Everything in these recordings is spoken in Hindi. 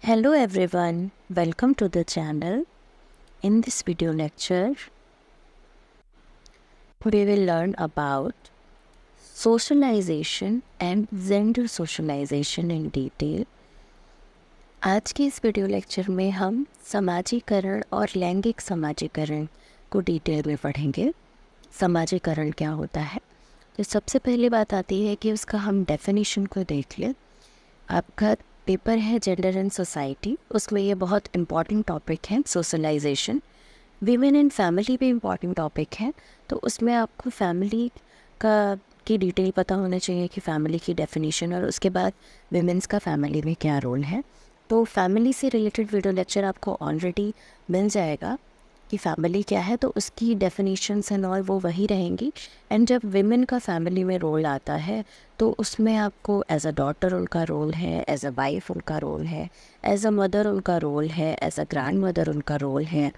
Hello everyone, welcome to the channel. In this video lecture, we will learn about socialization and gender socialization in detail. आज के इस वीडियो लेक्चर में हम समाजीकरण और लैंगिक समाजीकरण को डिटेल में पढ़ेंगे। समाजीकरण क्या होता है, तो सबसे पहली बात आती है कि उसका हम डेफिनेशन को देख लें। आपका पेपर है जेंडर एंड सोसाइटी, उसमें ये बहुत इम्पॉर्टेंट टॉपिक है सोशलाइजेशन। वीमेन इन फैमिली भी इम्पॉर्टेंट टॉपिक है, तो उसमें आपको फैमिली की डिटेल पता होना चाहिए कि फैमिली की डेफिनेशन, और उसके बाद वीमेंस का फैमिली में क्या रोल है। तो फैमिली से रिलेटेड वीडियो लेक्चर आपको ऑलरेडी मिल जाएगा कि फैमिली क्या है, तो उसकी डेफिनेशंस एंड ऑल वो वही रहेंगी। एंड जब विमेन का फैमिली में रोल आता है तो उसमें आपको एज अ डॉटर उनका रोल है, एज अ वाइफ उनका रोल है, एज अ मदर उनका रोल है, एज अ ग्रैंड मदर उनका रोल है,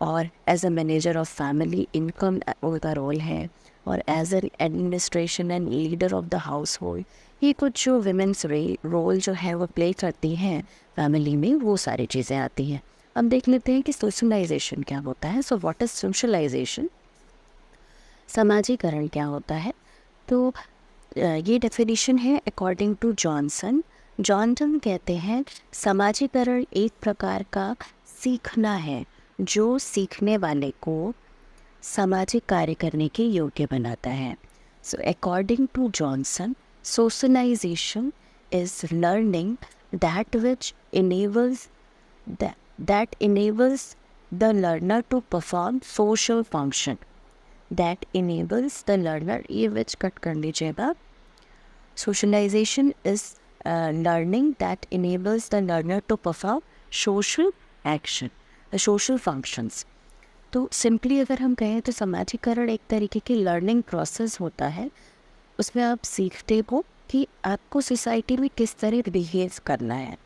और as a manager of family income उनका रोल है, और as an administration and leader of the household. ये कुछ जो विमेंस रोल जो है वो प्ले करती हैं फैमिली में, वो सारी चीज़ें आती हैं। अब देख लेते हैं कि सोशलाइजेशन क्या होता है। सो व्हाट इज़ सोशलाइजेशन, समाजीकरण क्या होता है। तो ये डेफिनेशन है अकॉर्डिंग टू जॉनसन। जॉनसन कहते हैं समाजीकरण एक प्रकार का सीखना है जो सीखने वाले को सामाजिक कार्य करने के योग्य बनाता है। So according to Johnson, socialisation is learning that which enables that enables the learner to perform social function, that enables the learner, ये which कट कर लीजिएगा। Socialization is learning that enables the learner to perform social action, the social functions। तो सिंपली अगर हम कहें तो समाजीकरण एक तरीके की लर्निंग प्रोसेस होता है। उसमें आप सीखते हो कि आपको सोसाइटी में किस तरह बिहेव करना है।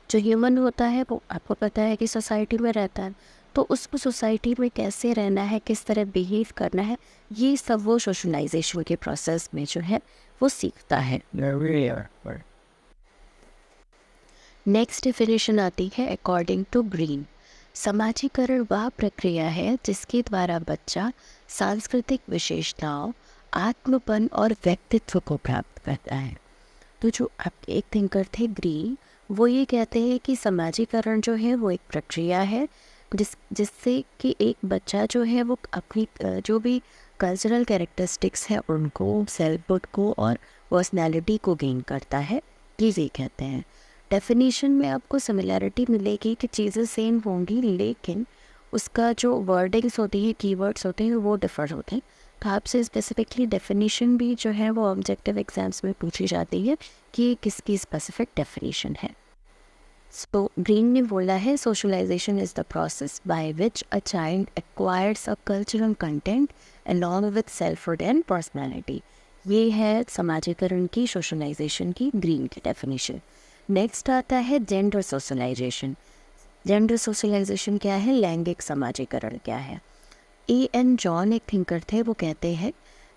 जो ह्यूमन होता है वो आपको पता है कि सोसाइटी में रहता है, तो उसको सोसाइटी में कैसे रहना है, किस तरह बिहेव करना है, ये सब वो सोशलाइजेशन के प्रोसेस में जो है वो सीखता है। नेक्स्ट डेफिनेशन आती है अकॉर्डिंग टू ग्रीन। समाजीकरण वह प्रक्रिया है जिसके द्वारा बच्चा सांस्कृतिक विशेषताओं, आत्मपन और व्यक्तित्व को प्राप्त करता है। तो जो आप एक थिंकर थे ग्रीन, वो ये कहते हैं कि समाजीकरण जो है वो एक प्रक्रिया है जिससे कि एक बच्चा जो है वो अपनी जो भी कल्चरल कैरेक्टरिस्टिक्स है उनको, सेल्फहुड को और पर्सनैलिटी को गेन करता है, ये कहते हैं। डेफिनेशन में आपको सिमिलैरिटी मिलेगी कि चीज़ें सेम होंगी, लेकिन उसका जो वर्डिंग्स होती हैं, कीवर्ड्स होते हैं, वो डिफर होते हैं। तो आपसे स्पेसिफिकली डेफिनेशन भी जो है वो ऑब्जेक्टिव एग्जाम्स में पूछी जाती है कि किसकी स्पेसिफिक डेफिनेशन है। सो ग्रीन ने बोला है socialisation is the process by which a child acquires a cultural content along with selfhood and personality. ये है समाजीकरण की, सोशलाइजेशन की, ग्रीन की डेफिनेशन। नेक्स्ट आता है जेंडर सोशलाइजेशन। जेंडर सोशलाइजेशन क्या है, लैंगिक समाजीकरण क्या है। एन जॉन एक थिंकर थे, वो कहते हैं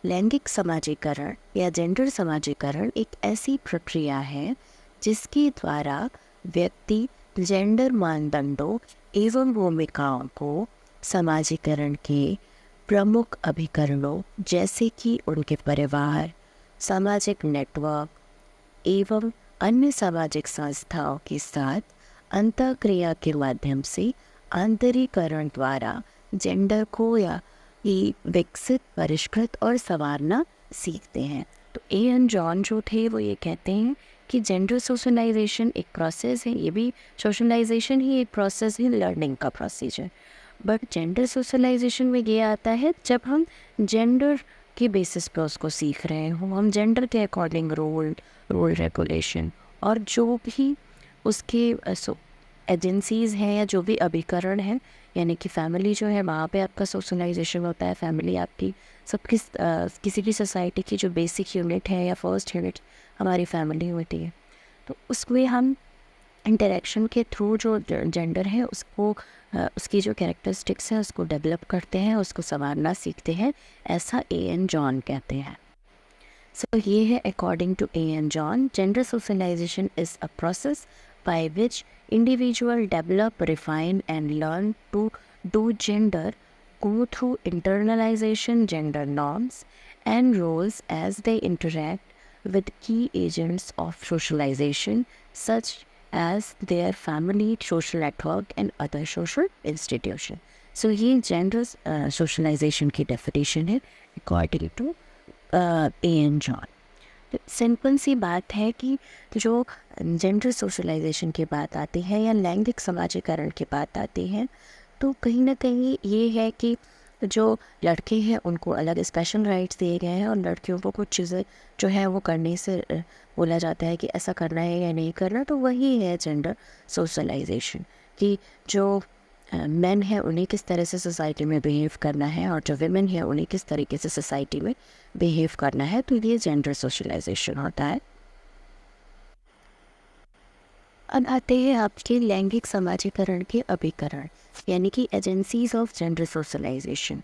लैंगिक समाजीकरण या जेंडर समाजीकरण एक ऐसी प्रक्रिया है जिसके द्वारा व्यक्ति जेंडर मानदंडों एवं भूमिकाओं को समाजीकरण के प्रमुख अभिकरणों जैसे कि उनके परिवार, सामाजिक नेटवर्क एवं अन्य सामाजिक संस्थाओं के साथ अंतःक्रिया के माध्यम से आंतरीकरण द्वारा जेंडर को या ये विकसित, परिष्कृत और संवारना सीखते हैं। तो एन जॉन जो थे वो ये कहते हैं कि जेंडर सोशलाइजेशन एक प्रोसेस है, ये भी सोशलाइजेशन ही एक प्रोसेस है, लर्निंग का प्रोसेस है। बट जेंडर सोशलाइजेशन में ये आता है जब हम जेंडर के बेसिस पे उसको सीख रहे हो, हम जेंडर के अकॉर्डिंग रोल रेगुलेशन और जो भी उसके एजेंसीज़ हैं या जो भी अभिकरण हैं, यानी कि फैमिली जो है वहाँ पे आपका सोशलाइजेशन होता है। फैमिली आपकी सबकी किसी भी सोसाइटी की जो बेसिक यूनिट है या फर्स्ट यूनिट हमारी फैमिली होती है। तो उसमें हम इंटरेक्शन के थ्रू जो जेंडर है उसको उसकी जो कैरेक्टरिस्टिक्स हैं उसको डेवलप करते हैं, उसको संवारना सीखते हैं, ऐसा एन जॉन कहते हैं। सो ये है according to an John, gender socialisation is a process by which individual develop, refine and learn to do gender go through internalization gender norms and roles as they interact with key agents of socialization such as their family, social network and other social institution. So ये जेंडर सोशलाइजेशन की डेफिनेशन है according to A.N. John. Simple सी बात है कि जो जेंडर सोशलाइजेशन की बात आती है या लैंगिक समाजीकरण की बात आती है तो कहीं ना कहीं ये है कि जो लड़के हैं उनको अलग स्पेशल राइट्स दिए गए हैं और लड़कियों को कुछ चीज़ें जो है वो करने से बोला जाता है कि ऐसा करना है या नहीं करना. तो वही है जेंडर सोशलाइजेशन कि जो मेन है उन्हें किस तरह से सोसाइटी में बिहेव करना है और जो विमेन है उन्हें किस तरीके से सोसाइटी में बिहेव करना है. तो ये जेंडर सोशलाइजेशन होता है. अब आते हैं आपके लैंगिक समाजीकरण के अभिकरण यानी कि एजेंसीज ऑफ जेंडर सोशलाइजेशन.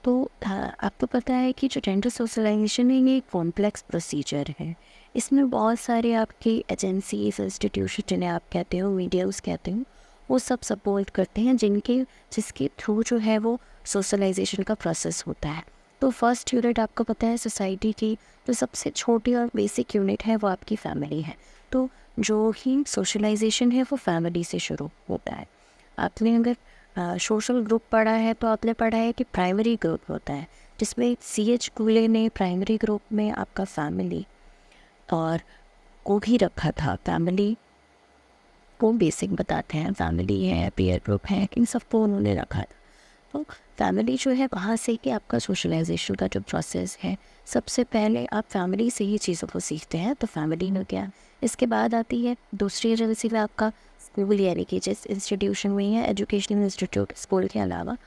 तो आपको पता है कि जो जेंडर सोशलाइजेशन है ये एक कॉम्प्लेक्स प्रोसीजर है. इसमें बहुत सारे आपके एजेंसीज, इंस्टीट्यूशन जिन्हें आप कहते हो, मीडियाज कहते हो, वो सब सपोर्ट करते हैं जिसके थ्रू जो है वो सोशलाइजेशन का प्रोसेस होता है. तो फर्स्ट यूनिट आपको पता है सोसाइटी की जो सबसे छोटी और बेसिक यूनिट है वो आपकी फैमिली है. तो जो ही सोशलाइजेशन है वो फैमिली से शुरू होता है. आपने अगर सोशल ग्रुप पढ़ा है तो आपने पढ़ा है कि प्राइमरी ग्रुप होता है जिसमें C.H. कूले ने प्राइमरी ग्रुप में आपका फैमिली और को भी रखा था. फैमिली को बेसिक बताते हैं, फैमिली है, पीयर ग्रुप है, इन सबको उन्होंने रखा था. तो फैमिली जो है वहाँ से कि आपका सोशलाइजेशन का जो प्रोसेस है सबसे पहले आप फैमिली से ही चीज़ों को सीखते हैं. तो फैमिली में क्या, इसके बाद आती है दूसरी एजेंसी में आपका स्कूल यानी कि जिस इंस्टीट्यूशन में है एजुकेशनल इंस्टीट्यूट, स्कूल के अलावा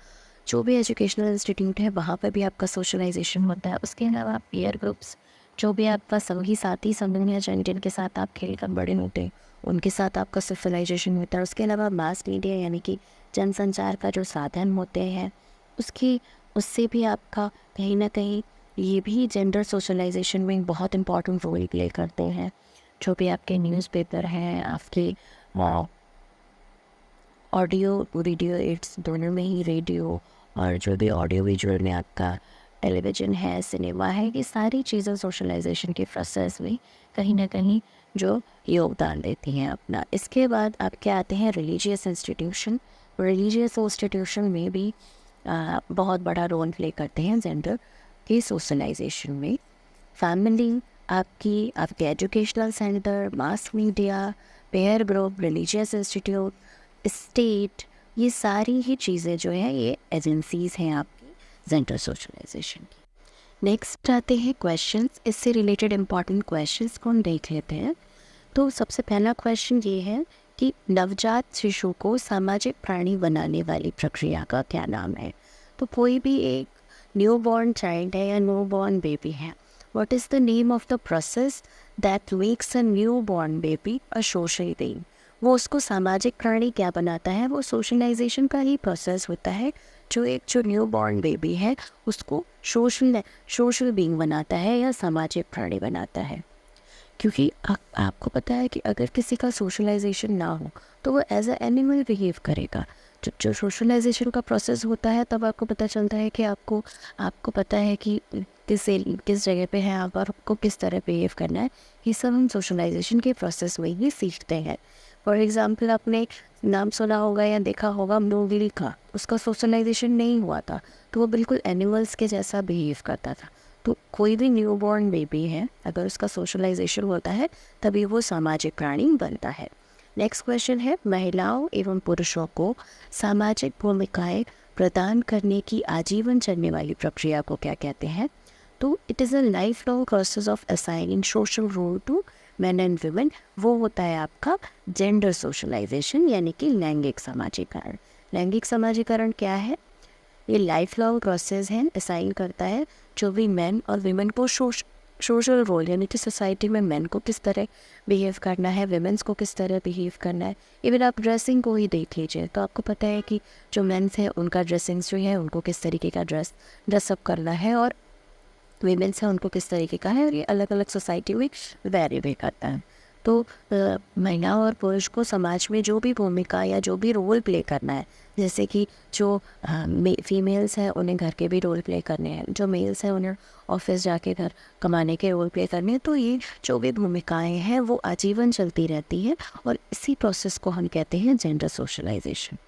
जो भी एजुकेशनल इंस्टीट्यूट है वहाँ पर भी आपका सोशलाइजेशन होता है. उसके अलावा पीयर ग्रुप्स, जो भी आपका संगी साथी समूह है जिनके साथ आप खेल कर बड़े होते हैं उनके साथ आपका सोशलाइजेशन होता है. उसके अलावा मास मीडिया यानी कि जनसंचार का जो साधन होते हैं उससे भी आपका कहीं ना कहीं ये भी जेंडर सोशलाइजेशन में बहुत इम्पॉर्टेंट रोल प्ले करते हैं. जो भी आपके न्यूज़पेपर हैं, आपके ऑडियो वीडियो एड्स दोनों में ही, रेडियो और जो भी ऑडियो विजुअल में आपका टेलीविज़न है, सिनेमा है, ये सारी चीज़ें सोशलाइजेशन के प्रोसेस में कहीं ना कहीं जो योगदान देती हैं अपना. इसके बाद आपके आते हैं रिलीजियस इंस्टीट्यूशन. रिलीजियस इंस्टीट्यूशन में भी बहुत बड़ा रोल प्ले करते हैं जेंडर के सोशलाइजेशन में. फैमिली, आपके educational centre, mass media, pair group, religious institute, state, ये सारी ही चीज़ें जो है ये एजेंसीज़ हैं आपकी जेंडर सोशलाइजेशन की. नेक्स्ट आते हैं क्वेश्चंस. इससे रिलेटेड इम्पॉर्टेंट क्वेश्चंस को हम देख लेते हैं. तो सबसे पहला क्वेश्चन ये है कि नवजात शिशु को सामाजिक प्राणी बनाने वाली प्रक्रिया का क्या नाम है. तो कोई भी एक न्यूबॉर्न चाइल्ड है या न्यूबॉर्न बेबी है, what is the name of the process that makes a newborn baby a social being. वो उसको सामाजिक प्राणी क्या बनाता है, वो सोशलाइजेशन का ही प्रोसेस होता है जो न्यूबॉर्न बेबी है उसको सोशल बीइंग बनाता है या सामाजिक प्राणी बनाता है. क्योंकि आपको पता है कि अगर किसी का सोशलाइजेशन ना हो तो वो एज अ एनिमल बिहेव करेगा. जो सोशलाइजेशन का प्रोसेस होता है तब आपको पता चलता है कि आपको पता है कि किस जगह पे है आप और आपको किस तरह बिहेव करना है. ये सब हम सोशलाइजेशन के प्रोसेस में ही सीखते हैं. फॉर एग्ज़ाम्पल आपने नाम सुना होगा या देखा होगा ब्लूगिल का, उसका सोशलाइजेशन नहीं हुआ था तो वो बिल्कुल एनिमल्स के जैसा बिहेव करता था. तो कोई भी न्यूबॉर्न बेबी है अगर उसका सोशलाइजेशन होता है तभी वो सामाजिक प्राणी बनता है. नेक्स्ट क्वेश्चन है, महिलाओं एवं पुरुषों को सामाजिक भूमिकाएं प्रदान करने की आजीवन चलने वाली प्रक्रिया को क्या कहते हैं. तो it is a lifelong process of assigning social role to man and women. वो होता है आपका जेंडर सोशलाइजेशन यानी कि लैंगिक समाजीकरण. लैंगिक समाजीकरण क्या है, ये लाइफ लॉन्ग प्रोसेस है, असाइन करता है जो भी मैन और वीमेन को सोशल रोल यानी कि सोसाइटी में मैन को किस तरह बिहेव करना है, वीमेंस को किस तरह बिहेव करना है. इवन आप ड्रेसिंग को ही देख लीजिए तो आपको पता है कि जो मेंस है उनका ड्रेसिंग्स जो है उनको किस तरीके का ड्रेसअप करना है और वीमेंस है उनको किस तरीके का है, और ये अलग अलग सोसाइटी में वेरी भी करता है. तो महिला और पुरुष को समाज में जो भी भूमिका या जो भी रोल प्ले करना है, जैसे कि जो फीमेल्स हैं उन्हें घर के भी रोल प्ले करने हैं, जो मेल्स हैं उन्हें ऑफिस जाके घर कमाने के रोल प्ले करने हैं, तो ये जो भी भूमिकाएं हैं वो आजीवन चलती रहती हैं और इसी प्रोसेस को हम कहते हैं जेंडर सोशलाइजेशन।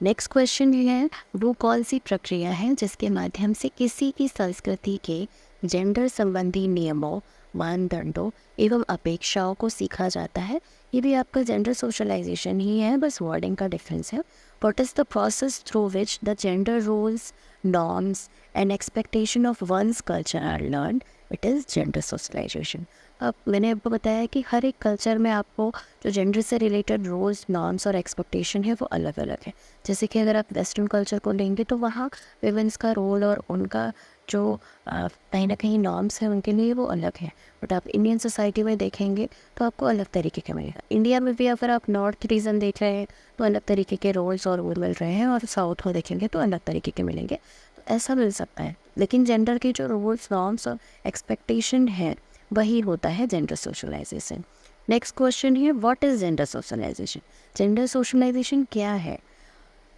नेक्स्ट क्वेश्चन ये है, वो कौन सी प्रक्रिया है जिसके माध्यम से किसी की संस्कृति के जेंडर संबंधी नियमों, मानदंडों एवं अपेक्षाओं को सीखा जाता है। ये भी आपका जेंडर सोशलाइजेशन ही है, बस वर्डिंग का डिफरेंस है। What is the process through which the gender rules, norms and expectation of one's culture are learn, it is gender socialisation. अब मैंने आपको बताया कि हर एक कल्चर में आपको जो जेंडर से रिलेटेड रूल्स, नॉर्म्स और एक्सपेक्टेशन है वो अलग अलग है। जैसे कि अगर आप वेस्टर्न कल्चर को लेंगे तो वहाँ विमेंस का रोल और उनका जो कहीं ना कहीं नॉर्म्स हैं उनके लिए वो अलग है। बट आप इंडियन सोसाइटी में देखेंगे तो आपको अलग तरीके के मिलेगा। इंडिया में भी अगर आप नॉर्थ रीजन देख रहे हैं तो अलग तरीके के रोल्स और रूल मिल रहे हैं, और साउथ में देखेंगे तो अलग तरीके के मिलेंगे। तो ऐसा मिल सकता है, लेकिन जेंडर के जो रूल्स, नॉर्म्स और एक्सपेक्टेशन है वही होता है जेंडर सोशलाइजेशन। नेक्स्ट क्वेश्चन है, what is gender socialisation? Gender socialisation क्या है?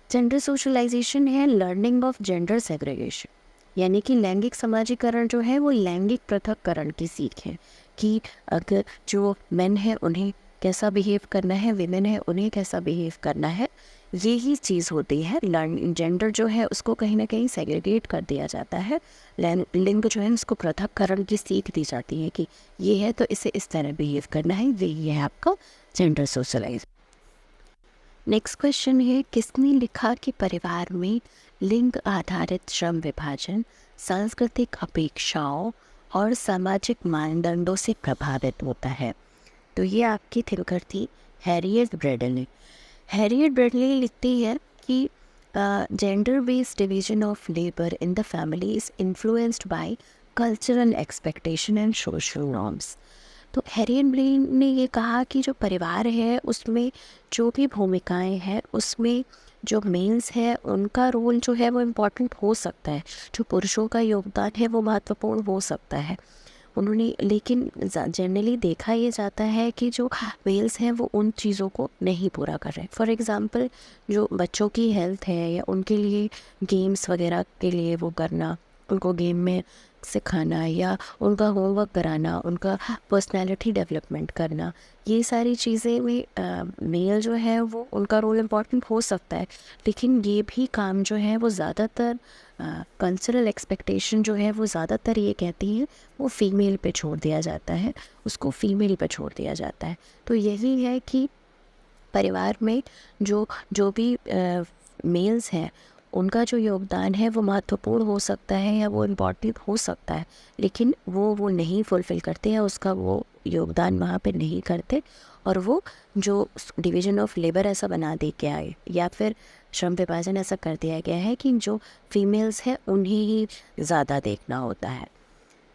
जेंडर सोशलाइजेशन है लर्निंग ऑफ जेंडर सेग्रीगेशन, यानी कि लैंगिक समाजीकरण जो है वो लैंगिक पृथक्करण की सीख है कि अगर जो मेन है उन्हें कैसा बिहेव करना है, विमेन है उन्हें कैसा बिहेव करना है, यही चीज़ होती है। जेंडर जो है उसको कहीं ना कहीं सेग्रीगेट कर दिया जाता है, लिंग जो है उसको पृथक्करण की सीख दी जाती है कि ये है तो इसे इस तरह बिहेव करना है, यही है आपका जेंडर सोशलाइज। नेक्स्ट क्वेश्चन है, किसने लिखा कि परिवार में लिंग आधारित श्रम विभाजन सांस्कृतिक अपेक्षाओं और सामाजिक मानदंडों से प्रभावित होता है? तो ये आपकी थिंकर थी हैरियट ब्रेडले। हैरियट ब्रेडले लिखती है कि gender based division of labour in the family is influenced by cultural expectation and social norms. तो हैरियट ब्रेडले ने ये कहा कि जो परिवार है उसमें जो भी भूमिकाएं हैं उसमें जो मेल्स है उनका रोल जो है वो इम्पॉर्टेंट हो सकता है, जो पुरुषों का योगदान है वो महत्वपूर्ण हो सकता है। उन्होंने लेकिन जनरली देखा ये जाता है कि जो मेल्स हैं वो उन चीज़ों को नहीं पूरा कर रहे हैं। फॉर एग्ज़ाम्पल, जो बच्चों की हेल्थ है या उनके लिए गेम्स वगैरह के लिए वो करना, उनको गेम में सिखाना या उनका होमवर्क कराना, उनका पर्सनालिटी डेवलपमेंट करना, ये सारी चीज़ें में मेल जो है वो उनका रोल इम्पॉर्टेंट हो सकता है। लेकिन ये भी काम जो है वो ज़्यादातर कल्चरल एक्सपेक्टेशन जो है वो ज़्यादातर ये कहती है वो फीमेल पे छोड़ दिया जाता है, उसको फीमेल पे छोड़ दिया जाता है। तो यही है कि परिवार में जो जो भी मेल्स हैं उनका जो योगदान है वो महत्वपूर्ण हो सकता है या वो इम्पॉर्टेंट हो सकता है, लेकिन वो नहीं फुलफ़िल करते या उसका वो योगदान वहाँ पे नहीं करते, और वो जो डिवीज़न ऑफ लेबर ऐसा बना दे के आए या फिर श्रम विभाजन ऐसा कर दिया गया है कि जो फीमेल्स हैं उन्हें ही ज़्यादा देखना होता है।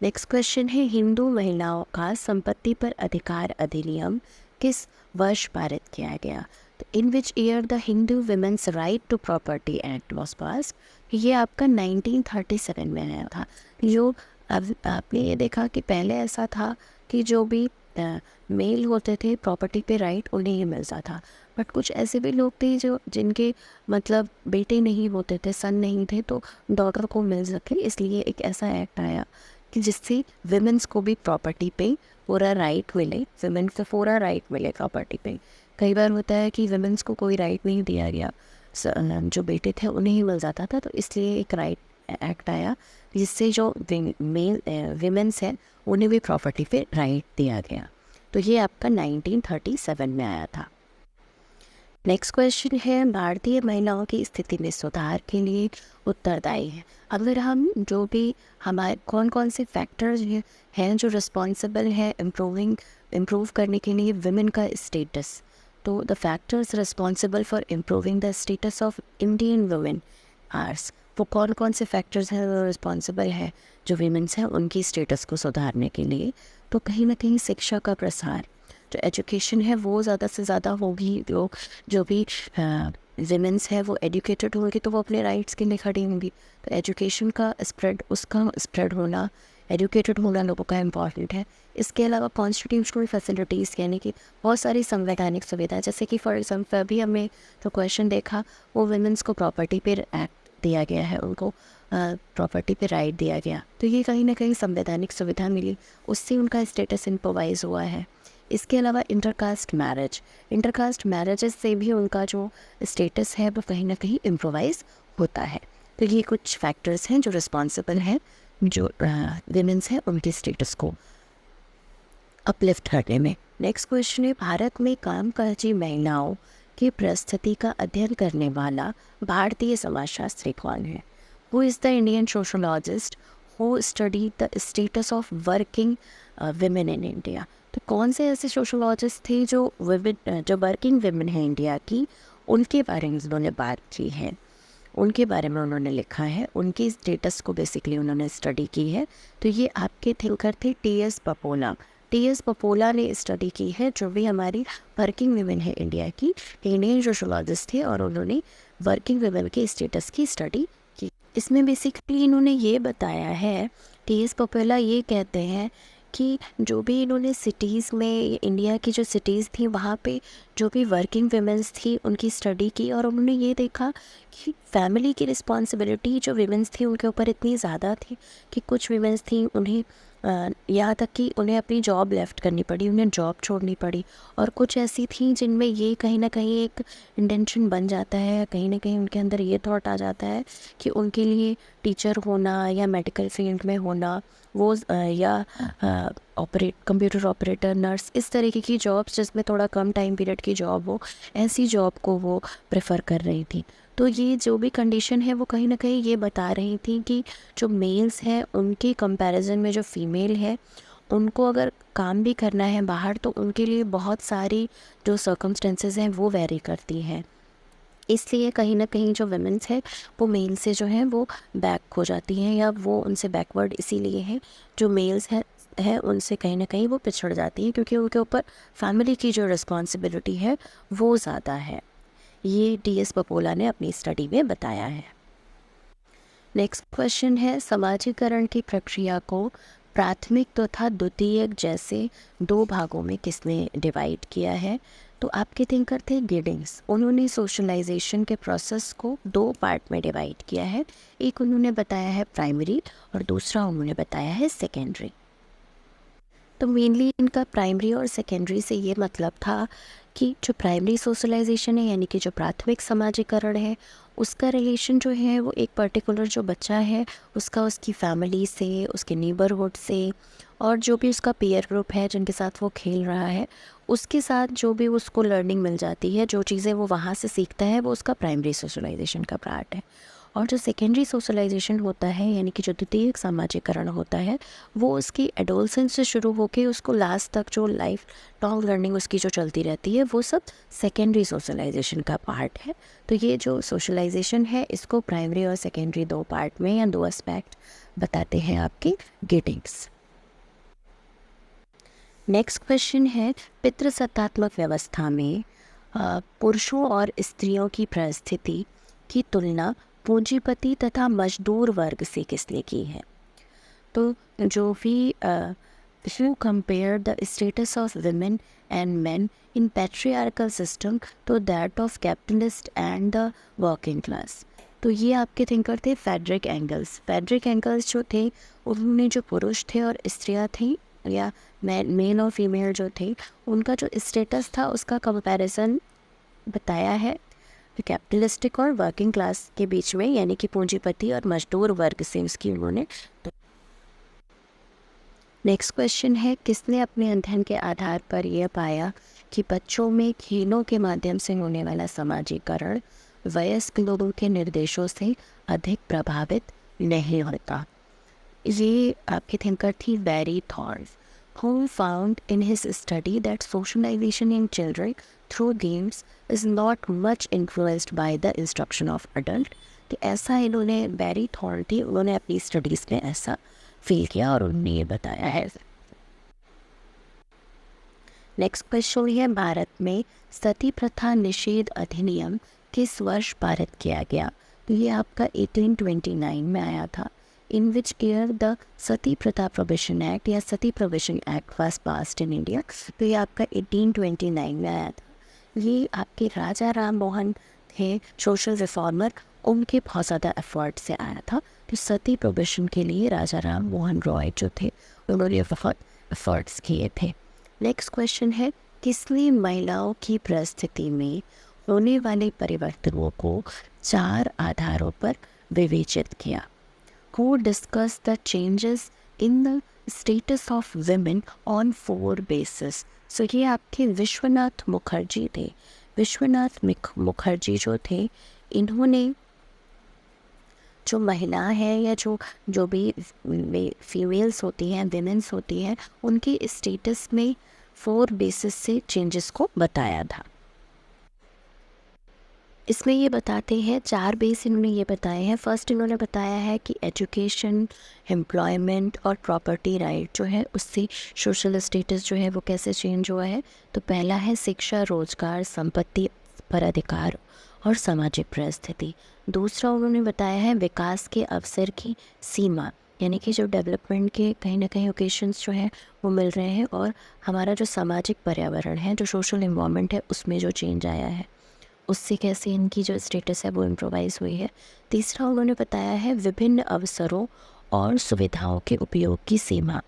नेक्स्ट क्वेश्चन है, हिंदू महिलाओं का संपत्ति पर अधिकार अधिनियम किस वर्ष पारित किया गया? तो in which year the Hindu women's right to property act was pass? ये आपका 1937 में आया था। जो अब आपने ये देखा कि पहले ऐसा था कि जो भी मेल होते थे प्रॉपर्टी पे राइट उन्हें ही मिलता था, बट कुछ ऐसे भी लोग थे जो जिनके मतलब बेटे नहीं होते थे, सन नहीं थे, तो डॉटर को मिल सके, इसलिए एक ऐसा एक्ट आया कि जिससे विमेंस को भी प्रॉपर्टी पे पूरा राइट मिले, विमेंस को पूरा राइट मिले प्रॉपर्टी पे। कई बार होता है कि विमेंस को कोई राइट नहीं दिया गया, जो बेटे थे उन्हें ही मिल जाता था, तो इसलिए एक राइट एक्ट आया जिससे जो मेल विमेंस हैं उन्हें भी प्रॉपर्टी पे राइट दिया गया। तो ये आपका 1937 में आया था। नेक्स्ट क्वेश्चन है, भारतीय महिलाओं की स्थिति में सुधार के लिए उत्तरदायी है? अगर हम जो भी हमारे कौन कौन से फैक्टर्स हैं जो रिस्पॉन्सिबल है इम्प्रूव करने के लिए विमेन का स्टेटस, तो the factors responsible for improving the status of Indian women आर्स, वो कौन कौन से फैक्टर्स हैं जो रिस्पॉन्सिबल है जो वीमेंस हैं उनकी स्टेटस को सुधारने के लिए? तो कहीं ना कहीं शिक्षा का प्रसार, जो एजुकेशन है वो ज़्यादा से ज़्यादा होगी, जो भी विमेंस है वो एजुकेटेड होंगी तो वो अपने राइट्स के लिए खड़ी होंगी, तो एजुकेशन का स्प्रेड, उसका स्प्रेड होना, एजुकेटेड होना लोगों का इम्पॉर्टेंट है। इसके अलावा कॉन्स्टिट्यूशनल फैसिलिटीज़ यानी कि बहुत सारी संवैधानिक सुविधा, जैसे कि फॉर एग्जाम्पल अभी हमने जो क्वेश्चन देखा वो वुमेंस को प्रॉपर्टी पे एक्ट दिया गया है, उनको प्रॉपर्टी पे राइट दिया गया, तो ये कहीं ना कहीं संवैधानिक सुविधा मिली, उससे उनका स्टेटस इम्प्रोवाइज हुआ है। इसके अलावा इंटरकास्ट मैरिजेस से भी उनका जो स्टेटस है वो कहीं ना कहीं इम्प्रोवाइज होता है। तो ये कुछ फैक्टर्स हैं जो रिस्पॉन्सिबल हैं जो विमेंस हैं उनके स्टेटस को अपलिफ्ट करने में। नेक्स्ट क्वेश्चन है, भारत में कामकाजी महिलाओं की परिस्थिति का अध्ययन करने वाला भारतीय समाजशास्त्री कौन है? Who is the Indian sociologist who study the status of working women in India? तो कौन से ऐसे सोशोलॉजिस्ट थे जो वर्किंग विमेन है इंडिया की, उनके बारे में उन्होंने बात की है, उनके बारे में उन्होंने लिखा है, उनके स्टेटस को बेसिकली उन्होंने स्टडी की है। तो ये आपके थिंकर थे टी.एस. पपोला। टी.एस. पपोला ने स्टडी की है, जो भी हमारी वर्किंग वुमेन है इंडिया की, इंडियन सोशोलॉजिस्ट थे और उन्होंने वर्किंग वुमेन के स्टेटस की स्टडी की। इसमें बेसिकली इन्होंने ये बताया है, टी.एस. पपोला ये कहते हैं कि जो भी इन्होंने सिटीज़ में, इंडिया की जो सिटीज़ थी वहाँ पे जो भी वर्किंग वुमेंस थी उनकी स्टडी की, और उन्होंने ये देखा कि फैमिली की रिस्पॉन्सिबिलिटी जो विमेंस थी उनके ऊपर इतनी ज़्यादा थी कि कुछ विमेंस थी उन्हें यहाँ तक कि उन्हें अपनी जॉब लेफ़्ट करनी पड़ी, उन्हें जॉब छोड़नी पड़ी, और कुछ ऐसी थी जिनमें ये कहीं ना कहीं एक इंटेंशन बन जाता है, कहीं ना कहीं उनके अंदर ये थॉट आ जाता है कि उनके लिए टीचर होना या मेडिकल फील्ड में होना वो या कंप्यूटर ऑपरेटर, नर्स, इस तरीके की जॉब्स जिसमें थोड़ा कम टाइम पीरियड की जॉब हो, ऐसी जॉब को वो प्रेफर कर रही थी। तो ये जो भी कंडीशन है वो कहीं ना कहीं ये बता रही थी कि जो मेल्स हैं उनके कंपैरिजन में जो फीमेल है उनको अगर काम भी करना है बाहर तो उनके लिए बहुत सारी जो सर्कमस्टेंसेस हैं वो वेरी करती हैं। इसलिए कहीं ना कहीं जो वुमेन्स है वो मेल से जो है वो बैक हो जाती हैं, या वो उनसे बैकवर्ड इसीलिए है, जो मेल्स है उनसे कहीं ना कहीं वो पिछड़ जाती हैं, क्योंकि उनके ऊपर फैमिली की जो रिस्पॉन्सिबिलिटी है वो ज़्यादा है। ये टी.एस. पपोला ने अपनी स्टडी में बताया है। नेक्स्ट क्वेश्चन है, समाजीकरण की प्रक्रिया को प्राथमिक तथा द्वितीयक जैसे दो भागों में किसने डिवाइड किया है? तो आपके थिंकर थे गिडिंग्स। उन्होंने सोशलाइजेशन के प्रोसेस को दो पार्ट में डिवाइड किया है, एक उन्होंने बताया है प्राइमरी और दूसरा उन्होंने बताया है सेकेंडरी। तो मेनली इनका प्राइमरी और सेकेंडरी से ये मतलब था कि जो प्राइमरी सोशलाइजेशन है यानी कि जो प्राथमिक समाजीकरण है उसका रिलेशन जो है वो एक पर्टिकुलर जो बच्चा है उसका उसकी फैमिली से, उसके नेबरहुड से, और जो भी उसका पीयर ग्रुप है जिनके साथ वो खेल रहा है उसके साथ जो भी उसको लर्निंग मिल जाती है, जो चीज़ें वो वहाँ से सीखता है, वो उसका प्राइमरी सोशलाइजेशन का पार्ट है। और जो सेकेंडरी सोशलाइजेशन होता है यानी कि जो द्वितीयक समाजीकरण होता है वो उसकी एडोलसेंस से शुरू होकर उसको लास्ट तक जो लाइफ लॉन्ग लर्निंग उसकी जो चलती रहती है वो सब सेकेंडरी सोशलाइजेशन का पार्ट है। तो ये जो सोशलाइजेशन है इसको प्राइमरी और सेकेंडरी दो पार्ट में या दो एस्पेक्ट बताते हैं आपके गिडिंग्स। नेक्स्ट क्वेश्चन है, पितृसत्तात्मक व्यवस्था में पुरुषों और स्त्रियों की परिस्थिति की तुलना पूंजीपति तथा मजदूर वर्ग से किसने की है? तो जो भी who compare the status of women and men in patriarchal system to that of capitalist and the working class। तो ये आपके थिंकर थे फ्रेडरिक एंगल्स। फ्रेडरिक एंगल्स जो थे उन्होंने जो पुरुष थे और स्त्रियां थी या मेल और फीमेल जो थे उनका जो स्टेटस था उसका कंपैरिजन बताया है कैपिटलिस्टिक और वर्किंग क्लास के बीच में, यानी कि पूंजीपति और मजदूर वर्ग से उसकी उन्होंने। नेक्स्ट क्वेश्चन है, किसने अपने अध्ययन के आधार पर यह पाया कि बच्चों में खेलों के माध्यम से होने वाला समाजीकरण वयस्क लोगों के निर्देशों से अधिक प्रभावित नहीं होता? ये आपके थिंकर थी बैरी thorns, who found in his study that socialization in children through games is not much influenced by the instruction of adult। तो ऐसा इन्होंने, बैरी थॉर्न थी, उन्होंने अपनी स्टडीज़ में ऐसा फील किया और उन्होंने ये बताया है। नेक्स्ट क्वेश्चन है, भारत में सती प्रथा निषेध अधिनियम किस वर्ष पारित किया गया? तो ये आपका 1829 में आया था। इन विच ईयर द सती प्रथा प्रोहिबिशन एक्ट या sati prohibition act was passed in India. तो ये आपका 1829 में आया था। ये आपके राजा राम मोहन थे सोशल रिफॉर्मर, उनके बहुत ज़्यादा एफर्ट से आया था। तो सती प्रोहिबिशन के लिए राजा राम मोहन रॉय जो थे उन्होंने बहुत एफर्ट्स किए थे। नेक्स्ट क्वेश्चन है, किसने महिलाओं की परिस्थिति में होने वाले परिवर्तनों को 4 आधारों पर विवेचित किया? Who discussed the changes in the status of women on 4 bases? So ये आपके विश्वनाथ मुखर्जी थे। विश्वनाथ मुखर्जी जो थे, इन्होंने जो महिला है या जो भी फीमेल्स होती हैं, विमेंस होती हैं, उनके स्टेटस में 4 बेसिस से चेंजेस को बताया था। इसमें ये बताते हैं 4 बेस इन्होंने ये बताए हैं। फर्स्ट इन्होंने बताया है कि एजुकेशन, एम्प्लॉयमेंट और प्रॉपर्टी राइट जो है उससे सोशल स्टेटस जो है वो कैसे चेंज हुआ है। तो पहला है शिक्षा, रोजगार, संपत्ति पर अधिकार और सामाजिक परिस्थिति। दूसरा उन्होंने बताया है विकास के अवसर की सीमा, यानी कि जो डेवलपमेंट के कहीं ना कहीं ओकेशंस जो हैं वो मिल रहे हैं, और हमारा जो सामाजिक पर्यावरण है, जो सोशल इन्वायरमेंट है, उसमें जो चेंज आया है उससे कैसे इनकी जो स्टेटस है वो इम्प्रोवाइज़ हुई है। तीसरा उन्होंने बताया है विभिन्न अवसरों और सुविधाओं के उपयोग की सीमा,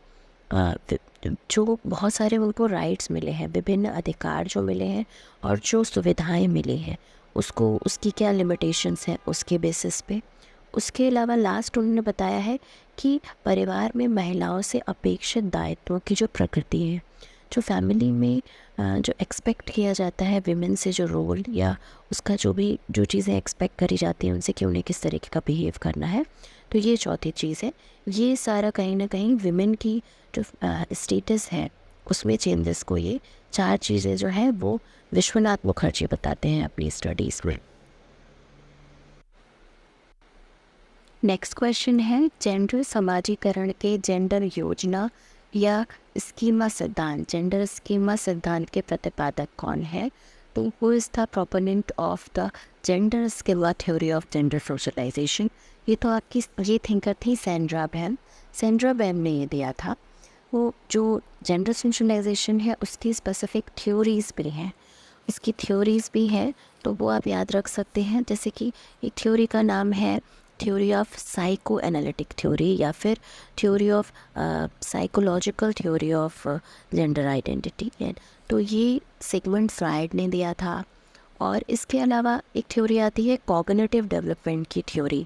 जो बहुत सारे उनको राइट्स मिले हैं, विभिन्न अधिकार जो मिले हैं और जो सुविधाएं मिली हैं उसको, उसकी क्या लिमिटेशंस हैं उसके बेसिस पे। उसके अलावा लास्ट उन्होंने बताया है कि परिवार में महिलाओं से अपेक्षित दायित्वों की जो प्रकृति है, जो फैमिली में जो एक्सपेक्ट किया जाता है विमेन से, जो रोल या उसका जो चीज़ें एक्सपेक्ट करी जाती हैं उनसे कि उन्हें किस तरीके का बिहेव करना है। तो ये चौथी चीज़ है। ये सारा कहीं ना कहीं विमेन की जो स्टेटस है उसमें चेंजेस को ये 4 चीज़ें जो है वो विश्वनाथ मुखर्जी बताते हैं अपनी स्टडीज़ में। नेक्स्ट क्वेश्चन है, जेंडर समाजीकरण के जेंडर योजना या स्कीमा सिद्धांत, जेंडर स्कीमा सिद्धांत के प्रतिपादक कौन है? तो who is the proponent of the gender schema theory of gender socialisation? ये तो आपकी ये थिंकर थी सैंड्रा बैम। सैंड्रा बैम ने ये दिया था। वो जो जेंडर सोशलाइजेशन है उसकी स्पेसिफिक थ्योरीज़ भी हैं, इसकी थ्योरीज़ भी हैं, तो वो आप याद रख सकते हैं। जैसे कि एक थ्योरी का नाम है theory of psycho analytic theory या फिर theory of psychological theory of gender identity. तो ये सिगमंड फ्राइड ने दिया था। और इसके अलावा एक थ्योरी आती है कॉग्निटिव डेवलपमेंट की थ्योरी,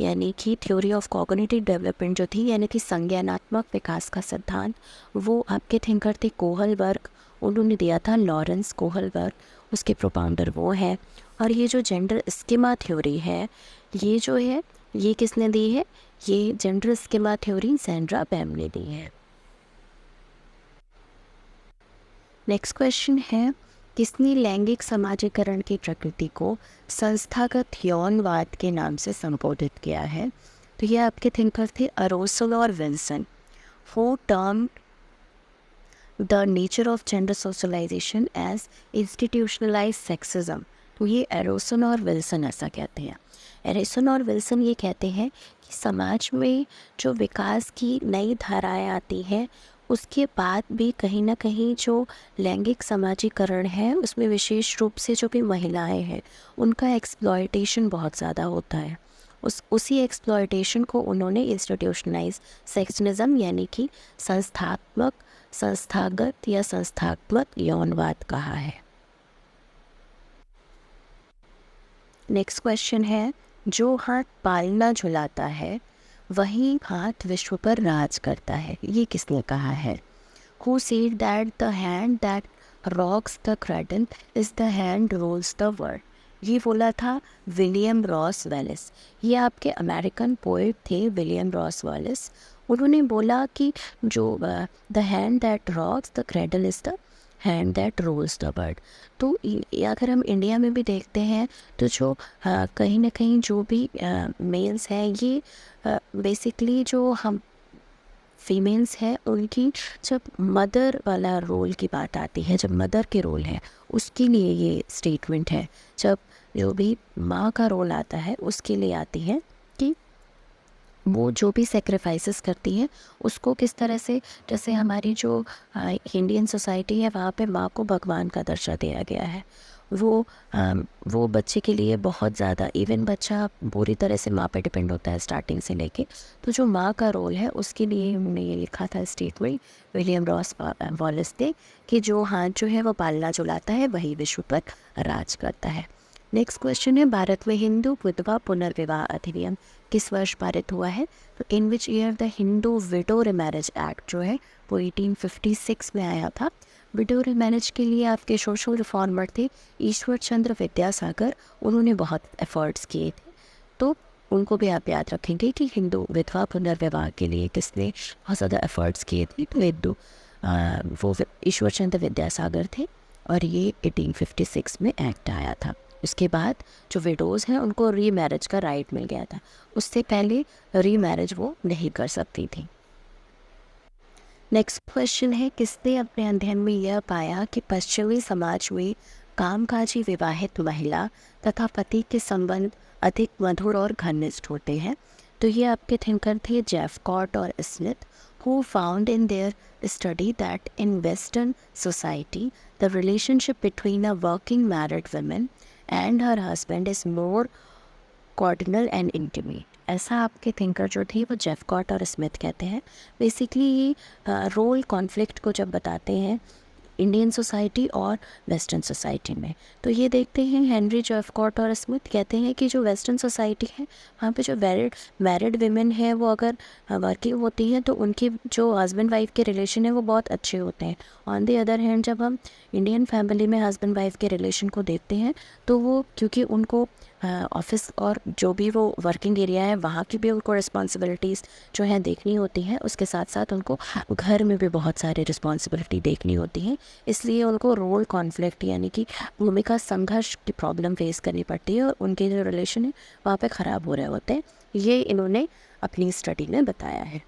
यानी कि थ्योरी ऑफ कॉग्निटिव डेवलपमेंट जो थी, यानी कि संज्ञानात्मक विकास का सिद्धांत, वो आपके थिंकर थे कोहलबर्ग, उन्होंने दिया था, लॉरेंस कोहलबर्ग, उसके प्रोपाउंडर वो है। और ये जो जेंडर स्कीमा थ्योरी है, ये जो है ये किसने दी है? ये जेंडर स्कीमा थ्योरी सैंड्रा बैम ने दी है। नेक्स्ट क्वेश्चन है, किसने लैंगिक समाजीकरण की प्रकृति को संस्थागत यौनवाद के नाम से संबोधित किया है? तो ये आपके थिंकर थे अरोसल और Wilson, who termed the nature of gender socialisation as institutionalise sexism. तो ये एरोसन और विल्सन ऐसा कहते हैं। एरिसन और विल्सन ये कहते हैं कि समाज में जो विकास की नई धाराएं आती हैं उसके बाद भी कहीं ना कहीं जो लैंगिक समाजीकरण है उसमें विशेष रूप से जो भी महिलाएं हैं उनका एक्सप्लॉयटेशन बहुत ज़्यादा होता है। उसी एक्सप्लॉयटेशन को उन्होंने इंस्टीट्यूशनलाइज सेक्सनिज्म यानी कि संस्थागत या संस्थात्मक यौनवाद कहा है। नेक्स्ट क्वेश्चन है, जो हाथ पालना झुलाता है वही हाथ विश्व पर राज करता है, ये किसने कहा है? Who said that the hand that rocks the cradle is the hand rules the world? ये बोला था विलियम रॉस वेलिस। ये आपके अमेरिकन पोएट थे विलियम रॉस वेलिस। उन्होंने बोला कि जो the hand that rocks the cradle is the hand that rules the world. तो अगर हम इंडिया में भी देखते हैं तो जो कहीं ना कहीं जो भी मेल्स हैं ये बेसिकली जो हम फीमेल्स हैं उनकी जब मदर वाला रोल की बात आती है, जब मदर के रोल है उसके लिए ये स्टेटमेंट है। जब जो भी माँ का रोल आता है उसके लिए आती है कि वो जो भी सेक्रीफाइसेस करती हैं उसको किस तरह से, जैसे हमारी जो इंडियन सोसाइटी है वहाँ पे माँ को भगवान का दर्जा दिया गया है। वो बच्चे के लिए बहुत ज़्यादा, इवन बच्चा पूरी तरह से माँ पे डिपेंड होता है स्टार्टिंग से लेके, तो जो माँ का रोल है उसके लिए उन्होंने ये लिखा था स्टेटमेंट विलियम रॉस वॉलेस ने कि जो हाथ जो है वो पालना चलाता है वही विश्व पर राज करता है। नेक्स्ट क्वेश्चन है, भारत में हिंदू विधवा पुनर्विवाह अधिनियम किस वर्ष पारित हुआ है? तो in which year the Hindu widow marriage act जो है वो 1856 में आया था। विडो मैरिज के लिए आपके सोशल रिफॉर्मर थे ईश्वर चंद्र विद्यासागर, उन्होंने बहुत एफर्ट्स किए थे, तो उनको भी आप याद रखेंगे कि हिंदू विधवा पुनर्विवाह के लिए किसने बहुत ज़्यादा एफर्ट्स किए थे, तो वो ईश्वर चंद्र विद्यासागर थे और ये 1856 में एक्ट आया था। उसके बाद जो विडोज़ हैं उनको री मैरिज का राइट मिल गया था, उससे पहले री मैरिज वो नहीं कर सकती थी। नेक्स्ट क्वेश्चन है, किसने अपने अध्ययन में यह पाया कि पश्चिमी समाज में कामकाजी विवाहित महिला तथा पति के संबंध अधिक मधुर और घनिष्ठ होते हैं? तो ये आपके थिंकर थे जेफकॉट और Smith, who found in their study that in Western society the relationship between a working married woman and her husband is more cardinal and intimate. ऐसा आपके थिंकर जो थे वो जेफकॉट और स्मिथ कहते हैं। बेसिकली ये रोल कॉन्फ्लिक्ट को जब बताते हैं इंडियन सोसाइटी और वेस्टर्न सोसाइटी में, तो ये देखते हैं हेनरी जेफकॉट और स्मिथ कहते हैं कि जो वेस्टर्न सोसाइटी है वहाँ पे जो मैरिड वीमेन है वो अगर वर्किंग होती हैं तो उनकी जो हस्बैंड वाइफ के रिलेशन है वो बहुत अच्छे होते हैं। ऑन द अदर हैंड जब हम इंडियन फैमिली में हस्बैंड वाइफ के रिलेशन को देखते हैं तो वो क्योंकि उनको ऑफिस और जो भी वो वर्किंग एरिया है वहाँ की भी उनको रिस्पॉन्सिबिलिटीज़ जो हैं देखनी होती हैं, उसके साथ साथ उनको घर में भी बहुत सारी रिस्पॉन्सिबिलिटी देखनी होती हैं, इसलिए उनको रोल कॉन्फ्लिक्ट यानी कि भूमिका संघर्ष की प्रॉब्लम फेस करनी पड़ती है और उनके जो रिलेशन है वहाँ पे ख़राब हो रहे होते हैं। ये इन्होंने अपनी स्टडी में बताया है।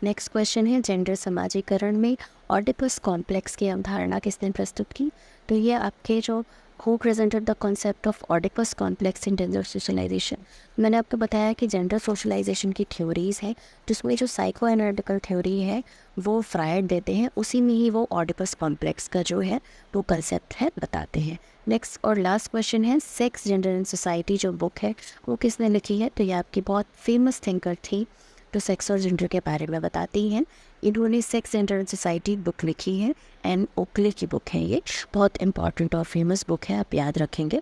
नेक्स्ट क्वेश्चन है, जेंडर समाजीकरण में ऑडिपस कॉम्प्लेक्स की अवधारणा किसने प्रस्तुत की? तो ये आपके जो who presented the concept of Oedipus complex in gender socialisation. मैंने आपको बताया कि जेंडर सोशलाइजेशन की थ्योरीज है जिसमें जो साइको एनालिटिकल थ्योरी है वो फ्रायड देते हैं, उसी में ही वो ऑडिपस कॉम्प्लेक्स का जो है वो कंसेप्ट है बताते हैं। नेक्स्ट और लास्ट क्वेश्चन है, सेक्स जेंडर एंड सोसाइटी जो बुक है वो किसने लिखी है? तो ये आपकी बहुत फेमस थिंकर थी जो सेक्स और जेंडर के बारे में बताती हैं। इन्होंने sex gender and society book लिखी है, एन ओकले की बुक है, ये बहुत इंपॉर्टेंट और फेमस बुक है, आप याद रखेंगे।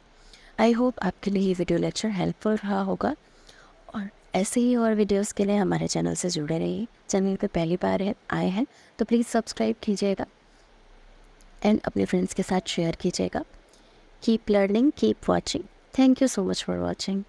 आई होप आपके लिए ये वीडियो लेक्चर हेल्पफुल रहा होगा और ऐसे ही और वीडियोस के लिए हमारे चैनल से जुड़े रहिए। चैनल पे पहली बार आए हैं तो प्लीज़ सब्सक्राइब कीजिएगा एंड अपने फ्रेंड्स के साथ शेयर कीजिएगा। Keep learning, keep watching. Thank you so much for watching.